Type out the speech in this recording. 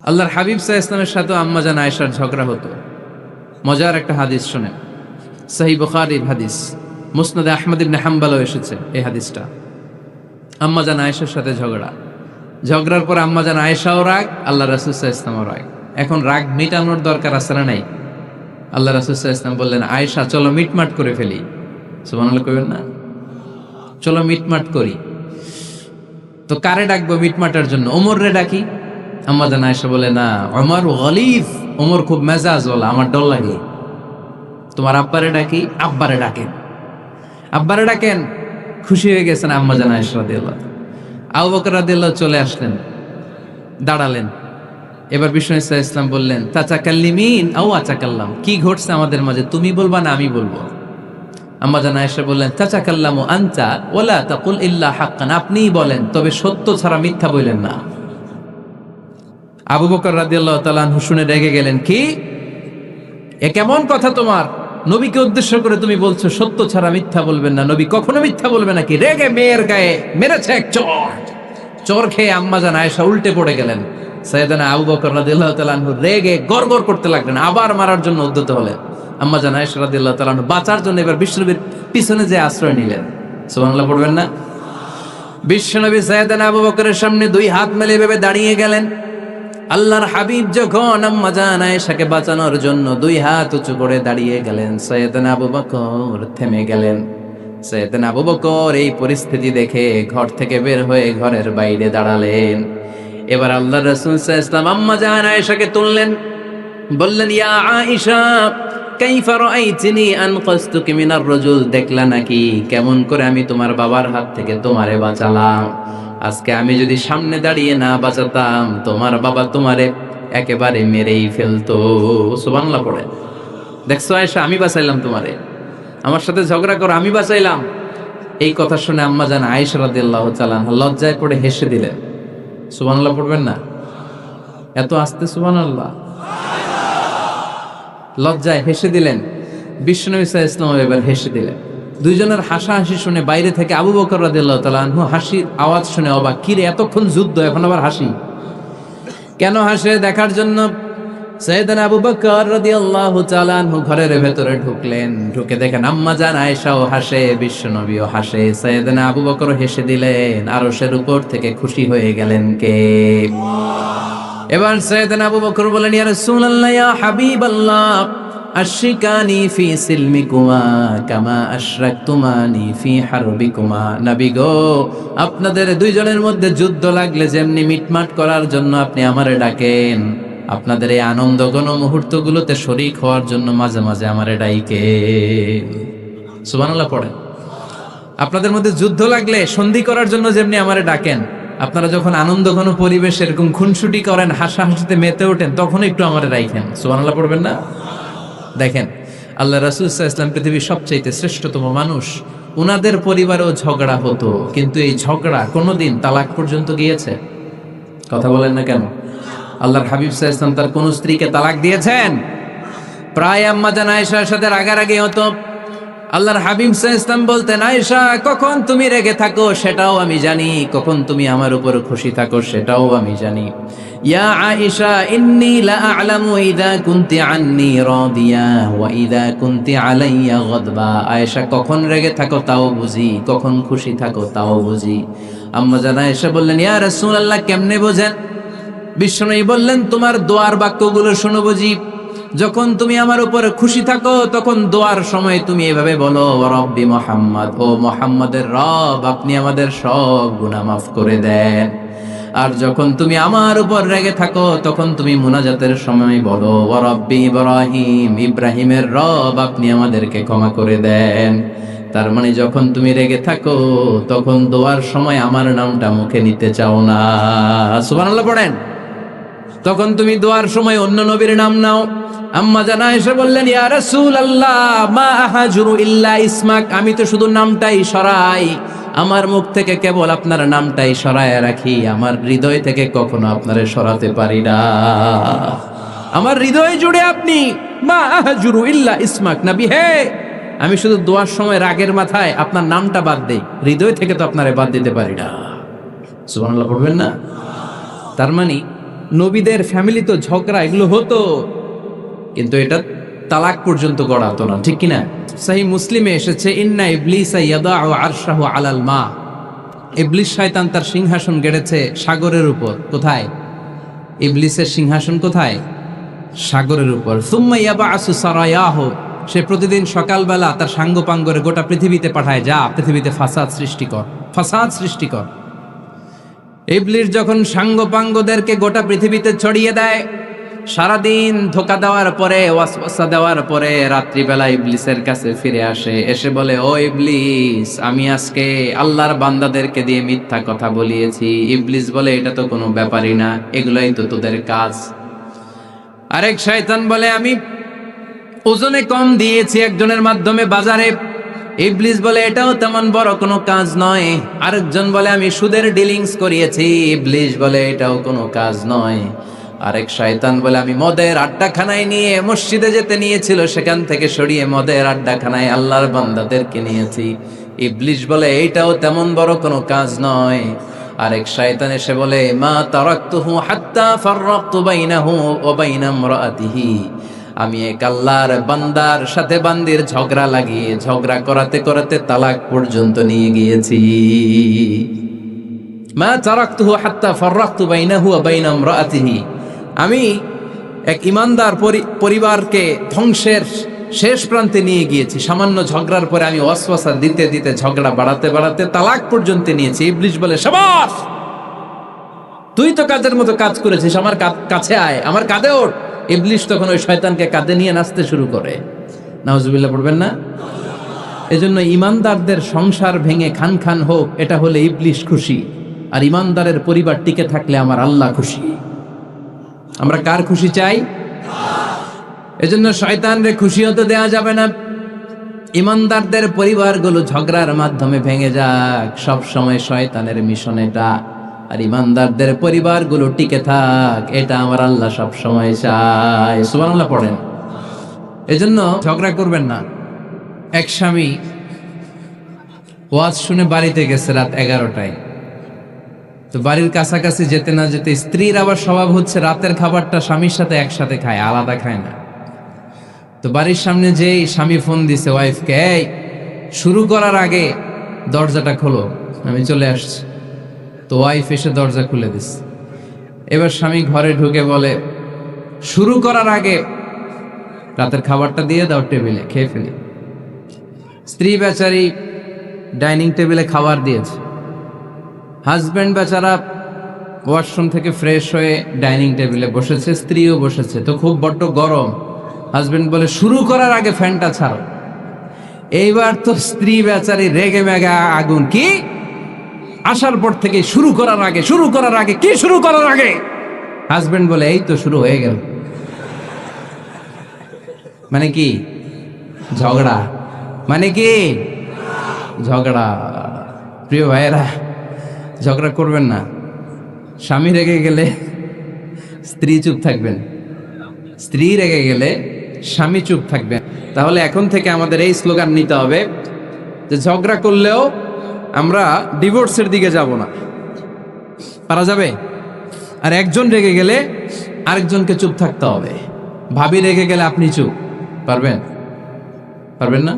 আল্লাহর হাবিব সাল্লাল্লাহু আলাইহি ওয়াসাল্লামের সাথে আম্মাজান আয়েশার ঝগড়া হতো। মজার একটা হাদিস শুনেন, সহিহ বুখারীর হাদিস, মুসনাদে আহমদ ইবনে হাম্বলও এসেছে এই হাদিসটা। আম্মাজান আয়েশার সাথে ঝগড়ার পর আম্মাজান আয়েশাও রাগ, আল্লাহ রাসূল সাল্লাল্লাহু আলাইহি ওয়াসাল্লামও রাগ। এখন রাগ মিটানোর দরকার আছে না নাই? আল্লাহ রাসূল সাল্লাল্লাহু আলাইহি ওয়াসাল্লাম বললেন, আয়েশা চলো মিটমাট করে ফেলি। সুবহানাল্লাহ কইবেন না? চলো মিটমাট করি। তো কারে ডাকবো মিটমাটার জন্য? ওমর রে ডাকি। আম্মাজান আয়েশা বলে, না, ওমর গলিজ, ওমর খুব মেজাজ ওয়ালা, আমার ডর লাগে। তোমার আব্বারে ডাকি। আব্বারে ডাকেন। আব্বারে ডাকেন। খুশি হয়ে গেছেন আম্মাজান আয়েশা রাদিয়াল্লাহু। আবু বকর রাদিয়াল্লাহু চলে আসলেন, দাঁড়ালেন। এবার বিষ্ণু সাল্লাল্লাহু আলাইহি ওয়াসাল্লাম বললেন, তাতাকাল্লিমিন আও আতাকাল্লাম, কি ঘটছে আমাদের মাঝে, তুমি বলবা না আমি বলবো? আম্মাজান আয়েশা বললেন, তাতাকাল্লামু আনতা ওয়ালা তাকুল ইল্লা হাক্কান, আপনিই বলেন, তবে সত্য ছাড়া মিথ্যা বলেন না। আবু বকর রাদিয়াল্লাহু তাআলা আনহু শুনে রেগে গেলেন, কি এ কেমন কথা তোমার? নবীকে উদ্দেশ্য করে তুমি বলছো সত্য ছাড়া মিথ্যা বলবেন না, নবী কখনো মিথ্যা বলবে নাকি? রেগে মেয়ের গায়ে মেরেছে এক চর খেয়ে আম্মাজান আয়েশা উল্টে পড়ে গেলেন। সাইয়েদনা আবু বকর রাদিয়াল্লাহু তাআলা আনহু রেগে গড়গড় করতে লাগলেন, আবার মারার জন্য উদ্যত হলেন। আম্মাজান আয়েশা রাদিয়াল্লাহু তাআলা আনহু বাঁচার জন্য এবার বিশ্বনবীর পিছনে যে আশ্রয় নিলেন। সুবহানাল্লাহ পড়বেন না? বিশ্বনবী সাইয়েদনা আবু বকরের সামনে দুই হাত মেলে ভেবে দাঁড়িয়ে গেলেন। আল্লাহর হাবিব যখন আম্মাজান আয়েশাকে বাঁচানোর জন্য দুই হাত উঁচু করে দাঁড়িয়ে গেলেন, সাইয়েদনা আবু বকর থেমে গেলেন। সাইয়েদনা আবু বকর এই পরিস্থিতি দেখে ঘর থেকে বের হয়ে ঘরের বাইরে দাঁড়ালেন। এবার আল্লাহর রাসূল সাল্লাল্লাহু আলাইহি ওয়াসাল্লাম আম্মাজান আয়েশাকে তুললেন, বললেন, ইয়া আয়েশা কাইফা রাআইতিনি আনকাসতুকি মিনার রাজুল, দেখলা নাকি কেমন করে আমি তোমার বাবার হাত থেকে তোমারে বাঁচালাম? আজকে আমি যদি সামনে দাঁড়িয়ে না বাঁচাতাম, তোমার বাবা তোমারে একেবারে মেরেই ফেলতো। সুবহানাল্লাহ পড়ে। দেখছো আয়েশা, আমি বাঁচাইলাম তোমারে, আমার সাথে ঝগড়া করো, আমি বাঁচাইলাম। এই কথা শুনে আম্মাজান আয়েশা রাদিয়াল্লাহু তাআলা আনহা লজ্জায় পড়ে হেসে দিলেন। সুবহানাল্লাহ পড়বেন না? এত আস্তে সুবহানাল্লাহ। লজ্জায় হেসে দিলেন। বিশ্বনবী সাল্লাল্লাহু আলাইহি ওয়াসাল্লাম এবার হেসে দিলেন। দুইজনের হাসাহাসি শুনে বাইরে থেকে আবু বকর রাদিয়াল্লাহু তাআলা আনহু হাসির আওয়াজ শুনে অবাক, কিরে এতক্ষণ যুদ্ধ, এখন আবার হাসি কেন? হাসে দেখার জন্য সাইয়েদনা আবু বকর রাদিয়াল্লাহু তাআলা আনহু ঘরের ভেতরে ঢুকলেন। ঢুকে দেখেন আম্মাজান আয়েশাও হাসে, বিশ্বনবীও হাসে, সাইয়েদনা আবু বকরও হেসে দিলেন। আরশের উপর থেকে খুশি হয়ে গেলেন কে? এবার সাইয়েদনা আবু বকর বলেন, ইয়া রাসূলুল্লাহ, ইয়া হাবিবাল্লাহ, আশরিকানি ফি সিলমিকুমা কামা আশরাকতুমানি ফি হারবিকুমা। নবী গো, আপনাদের দুইজনের মধ্যে যুদ্ধ লাগলে যেমনি মিটমাট করার জন্য আপনি আমারে ডাকেন, আপনাদের এই আনন্দ ঘন মুহূর্তগুলোতে শরীক হওয়ার জন্য মাঝে মাঝে আমারে ডাকেন। সুবহানাল্লাহ পড়েন। আপনাদের মধ্যে যুদ্ধ লাগলে সন্ধি করার জন্য যেমনি আমারে ডাকেন, আপনারা যখন আনন্দ ঘন পরিবেশ এরকম খুনসুটি করেন, হাসাহাসিতে মেতে ওঠেন, তখন একটু আমারে রাখেন। সুবহানাল্লাহ পড়বেন না? দেখেন, আল্লাহ রাসূল সাল্লাল্লাহু আলাইহি ওয়াসাল্লাম পৃথিবীর সবচাইতে শ্রেষ্ঠতম মানুষ। উনাদের পরিবারেও ঝগড়া হতো, কিন্তু এই ঝগড়া কোনোদিন তালাক পর্যন্ত গিয়েছে? কথা বলেন না কেন? আল্লাহর হাবিব সাল্লাল্লাহু আলাইহি ওয়াসাল্লাম তার কোন স্ত্রীকে তালাক দিয়েছেন? প্রায় আম্মাজান আয়েশার সাথে রাগারাগি হতো। আল্লাহর হাবিব সাল্লাল্লাহু আলাইহি ওয়াসাল্লাম বলতেন, আয়েশা, কখন তুমি রেগে থাকো সেটাও আমি জানি, কখন তুমি আমার উপর খুশি থাকো সেটাও আমি জানি। ইয়া আয়েশা, ইন্নী লা আ'লামু ইযা কুনতি আন্নী রাদিয়া ওয়া ইযা কুনতি আলাইয়া গাদবা। আয়েশা, কখন রেগে থাকো তাও বুঝি, কখন খুশি থাকো তাও বুঝি। আম্মাজান আয়েশা বললেন, ইয়া রাসূলুল্লাহ, কেমনে বোঝেন? বিশ্বনবী বললেন, তোমার দোয়ার বাক্যগুলো শোনো বুঝি। যখন তুমি আমার উপরে খুশি থাকো তখন দোয়ার সময় তুমি এভাবে বলো, রব্বি মুহাম্মদ, ও মুহাম্মাদের রব, আপনি আমাদের সব গুনাহ মাফ করে দেন। আর যখন তুমি আমার উপর রেগে থাকো তখন তুমি মুনাজাতের সময় বলো, রব্বি ইব্রাহিম, ইব্রাহিমের রব, আপনি আমাদেরকে ক্ষমা করে দেন। তার মানে যখন তুমি রেগে থাকো তখন দোয়ার সময় আমার নামটা মুখে নিতে চাও না। সুবহানাল্লাহ পড়েন। তখন তুমি দোয়ার সময় অন্য নবীর নাম নাও। আম্মাজান আয়েশা বললেন, ইয়া রাসূলুল্লাহ, মা আহাজুরু ইল্লা ইসমাক, আমি তো শুধু নামটাই সরাই, আমার মুখ থেকে কেবল আপনার নামটাই সরায় রাখি, আমার হৃদয় থেকে কখনো আপনারে সরাতে পারি না। আমার হৃদয় জুড়ে আপনি, মা আহাজুরু ইল্লা ইসমাক, নবী হে, আমি শুধু দোয়ার সময় রাগের মাথায় আপনার নামটা বাদ দেই, হৃদয় থেকে তো আপনারে বাদ দিতে পারি না। সুবহানাল্লাহ পড়বেন না? তার মানে নবীদের ফ্যামিলি তো ঝগড়া এগুলো হতো, কিন্তু এটা তালাক পর্যন্ত গড়াতো না, ঠিক কিনা? সহিহ মুসলিমে এসেছে, ইন্না ইবলিসা ইয়াদাউ আরশাহু আলাল মা, ইবলিস শয়তান তার সিংহাসন গেড়েছে সাগরের উপর। কোথায়? ইবলিসের সিংহাসন কোথায়? সাগরের উপর। সুম্মা ইয়াবআসু সারায়াহু, সে প্রতিদিন সকালবেলা তার সাঙ্গপাঙ্গরে গোটা পৃথিবীতে পাঠায়, যা পৃথিবীতে ফাসাদ সৃষ্টি কর, ফাসাদ সৃষ্টি কর। ইবলিস যখন সাঙ্গপাঙ্গদেরকে গোটা পৃথিবীতে ছড়িয়ে দেয়, সারাদিন ধোকা দেওয়ার পরে, ওয়াসওয়াসা দেওয়ার পরে, রাত্রিবেলা ইবলিসের কাছে ফিরে আসে, এসে বলে, ও ইবলিস, আমি আজকে আল্লাহর বান্দাদেরকে দিয়ে মিথ্যা কথা বলিয়েছি। ইবলিস বলে, এটা তো কোনো ব্যাপারই না, এগুলোই তো তোদের কাজ। আরেক শয়তান বলে, আমি ওজনে কম দিয়েছি একজনের মাধ্যমে বাজারে। ইবলিস বলে, এটাও তেমন বড় কোনো কাজ নয়। আরেকজন বলে, আমি সুদের ডিলিংস করিয়েছি। ইবলিস বলে, এটাও কোনো কাজ নয়। আরেক শয়তান বলে, আমি মদের আড্ডাখানায় নিয়ে মসজিদে যেতে নিয়েছিল, সেখান থেকে সরিয়ে মদের আড্ডাখানায় আল্লাহর বান্দাদেরকে নিয়েছি। ইবলিস বলে, এইটাও তেমন বড় কোনো কাজ নয়। আরেক শয়তান এসে বলে, মা তারাকতুহু হাত্তা ফাররাকতু বাইনাহু ওয়া বাইনা ইমরাআতিহি, আমি এক আল্লাহর বান্দার সাথে বান্দির ঝগড়া লাগিয়ে, ঝগড়া করাতে করাতে তালাক পর্যন্ত নিয়ে গিয়েছি। মা তারাকতুহু হাত্তা ফাররাকতু বাইনাহু ওয়া বাইনা ইমরাআতিহি, আমি এক ইমানদার পরিবারকে ধ্বংসের শেষ প্রান্তে নিয়ে গিয়েছি। সামান্য ঝগড়ার পরে আমি ওয়াসওয়াসা দিতে দিতে ঝগড়া বাড়াতে বাড়াতে তালাক পর্যন্ত নিয়েছি। ইবলিস বলে, শাবাশ, তুই তো কাজের মতো কাজ করেছিস, আমার কাছে আয়, আমার কাঁধে ওঠ। ইবলিস তখন ওই শয়তানকে কাঁধে নিয়ে নাচতে শুরু করে। নাউজুবিল্লাহ পড়বেন না? এজন্য ইমানদারদের সংসার ভেঙে খান খান হোক, এটা হলে ইবলিস খুশি, আর ইমানদারের পরিবার টিকে থাকলে আমার আল্লাহ খুশি। আমরা কার খুশি চাই? এজন্য শয়তানরে খুশি হতে দেয়া যাবে না। ইমানদারদের পরিবারগুলো ঝগড়ার মাধ্যমে ভেঙে যাক, সব সময় শয়তানের মিশন এটা। আর ইমানদারদের পরিবারগুলো টিকে থাক, এটা আমার আল্লাহ সব সময় চায়। সুবহানাল্লাহ পড়েন। এজন্য ঝগড়া করবেন না। এক স্বামী ওয়াজ শুনে বাড়িতে গেছে রাত 11টায়। তো বাড়ির কাছাকাছি যেতে না যেতে স্ত্রীর আবার স্বভাব হচ্ছে রাতের খাবারটা স্বামীর সাথে একসাথে খায়, আলাদা খায় না। তো বাড়ির সামনে যেই স্বামী ফোন দিছে ওয়াইফকে, এই শুরু করার আগে দরজাটা খোলো, আমি চলে আসছি। তো ওয়াইফ এসে দরজা খুলে দিস। এবার স্বামী ঘরে ঢুকে বলে, শুরু করার আগে রাতের খাবারটা দিয়ে দাও টেবিলে, খেয়ে ফেলি। স্ত্রী বেচারি ডাইনিং টেবিলে খাবার দিয়েছে, হাজব্যান্ড বেচারা ওয়াশরুম থেকে ফ্রেশ হয়ে ডাইনিং টেবিলে বসেছে, স্ত্রীও বসেছে। তো খুব বড্ড গরম। হাজব্যান্ড বলে, শুরু করার আগে ফ্যানটা ছাড়ো। এইবার তো স্ত্রী বেচারি রেগে মেগে আগুন, কি আসার পর থেকে শুরু করার আগে, শুরু করার আগে, কি শুরু করার আগে? হাজব্যান্ড বলে, এই তো শুরু হয়ে গেল। মানে কি? ঝগড়া। মানে কি? ঝগড়া। প্রিয় ভাইয়েরা, ঝগড়া করবেন না। স্বামী রেগে গেলে স্ত্রী চুপ থাকবেন, স্ত্রী রেগে গেলে স্বামী চুপ থাকবেন। তাহলে এখন থেকে আমাদের এই স্লোগান নিতে হবে যে ঝগড়া করলেও আমরা ডিভোর্সের দিকে যাব না। পারা যাবে? আর একজন রেগে গেলে আরেকজনকে চুপ থাকতে হবে। ভাবি রেগে গেলে আপনি চুপ, পারবেন? পারবেন না?